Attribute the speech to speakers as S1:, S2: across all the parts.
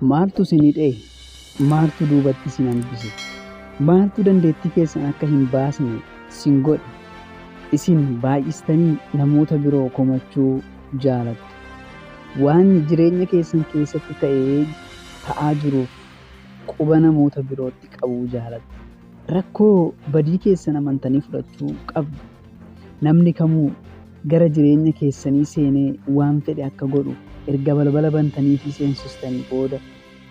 S1: Maaltu isin hidhee? Maaltu duubatti isin hambise? Maaltu dandeettii keessan akka hin baasne isin godhe? Isin baay'istanii namoota biroo komachuu jaalattu. Waan jireenya keessan keessatti ta'aa jiruuf quba namoota birootti qabuu jaalattu. Rakkoo badii keessan amantanii fudhachuu qabdu. Namni kamuu gara jireenya keessanii seenee waan fedhe akka godhu erga balbala bantanii fi seensistanii booda,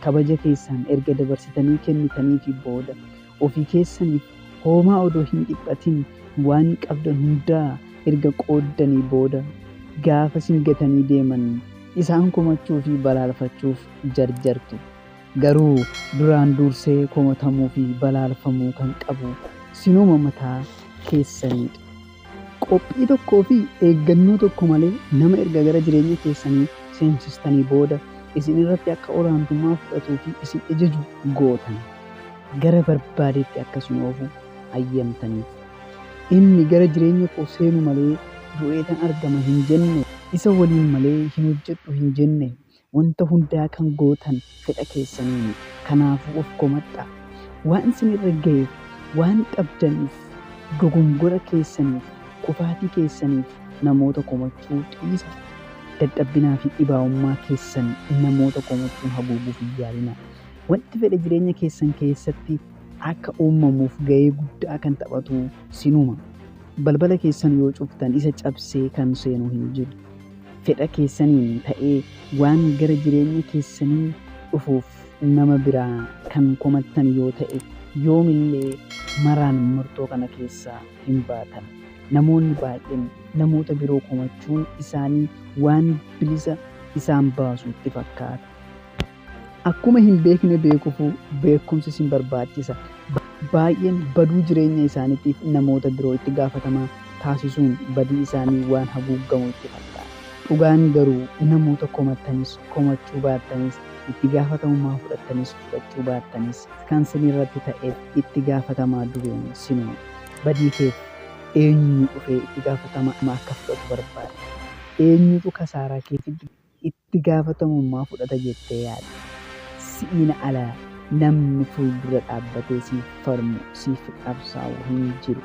S1: kabaja keessan erga dabarsitanii kennitanii fi booda, ofii keessaniif homaa odoo hin dhiphatin waan qabdan hundaa erga qooddanii booda, gaafa singatanii deeman isaan komachuu fi balaalfachuuf jarjartu. Garuu duraan dursee komatamuu fi balaalfamuu kan qabu sinuma mataa keessanidha. Qophii tokkoo fi eeggannoo tokko malee nama erga gara jireenya keessanii seensistanii booda isin irratti akka olaantummaa fudhatuu fi isin ajaju gootan gara barbaadetti akkasuma oofu hayyamtaniif. Inni gara jireenya koo seenu malee du'eetan argama hin jenne, isa waliin malee hin hojjedhu hin jenne, wanta hundaa kan gootan fedha keessaniin. Kanaafuu of komadhaa. Waan isin irra ga'eef, waan dhabdaniif, dogongora keessaniif, kufaatii keessaniif namoota komachuu dhiisa. Dadhabinaa fi dhibaa'ummaa keessan namoota komachuun haguuguuf hin yaalinaa. Wanti fedha jireenya keessan keessatti akka uumamuuf ga'ee guddaa kan taphatu sinuma. Balbala keessan yoo cuftan isa cabsee kan seenu hin jiru. Fedha keessaniin ta'ee waan gara jireenya keessanii dhufuuf nama biraa kan komattan yoo ta'e yoomillee maraan murtoo kana keessaa hin baatan. Namoonni baay'een namoota biroo komachuun isaanii waan bilisa isaan baasu itti fakkaata. Akkuma hin beekne beekuufuu beekumsi isin barbaachisa. Baay'een baduu jireenya isaaniitiif namoota biroo itti gaafatamaa taasisuun badii isaanii waan haguugamu itti fakkaata. Dhugaan garuu namoota komattanis komachuu baattanis, itti gaafatamummaa fudhattanis fudhachuu baattanis kan sinirratti ta'eef itti gaafatamaa dureen sinuma. Badii keef eenyu dhufee itti gaafatamaa akka fudhatu barbaada? Eenyutu kasaaraa keetitti itti gaafatamummaa fudhata jettee yaadda? Si'iin alaa namni fuuldura dhaabbatee siif falmu, siif qabsaa'u hin jiru.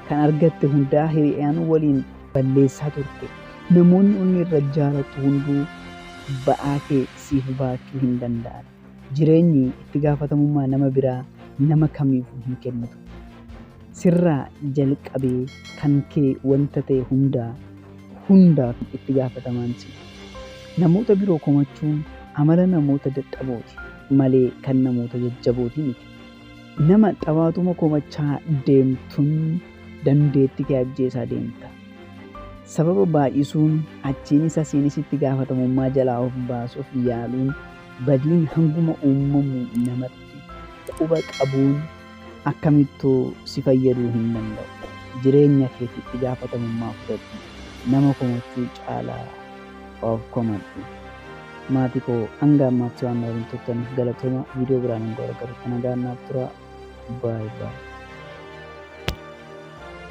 S1: Kan argatte hundaa hiriyaan waliin balleessaa turte. Namoonni inni irra jaalatu hunduu ba'aa kee siif baachuu hin danda'an. Jireenyi itti gaafatamummaa nama biraa nama kamiifuu hin kennitu. Sirraa jalqabee kan kee wanta ta'e hundaaf itti gaafatamaan si. Namoota biroo komachuun amala namoota dadhabooti malee kan namoota jajjabooti miti. Nama xabaatuma komachaa deemtuun dandeettii kee ajjeesaa deemta. Sababa baay'isuun achiin isa siinis itti gaafatamummaa jalaa of baasuuf yaaluun badiin hanguma uumamu namatti quba qabuun akkamittuu si fayyaduu hin danda'u. Jireenya keetti itti gaafatamummaa fudhadhu. Nama komachuu caalaa of komadhu. Maatii koo hanga ammaatti waan waliin turtaniif galatooma. Viidiyoo biraan hanga wal agarrutti nagaan naaf turaa. Baay'ee.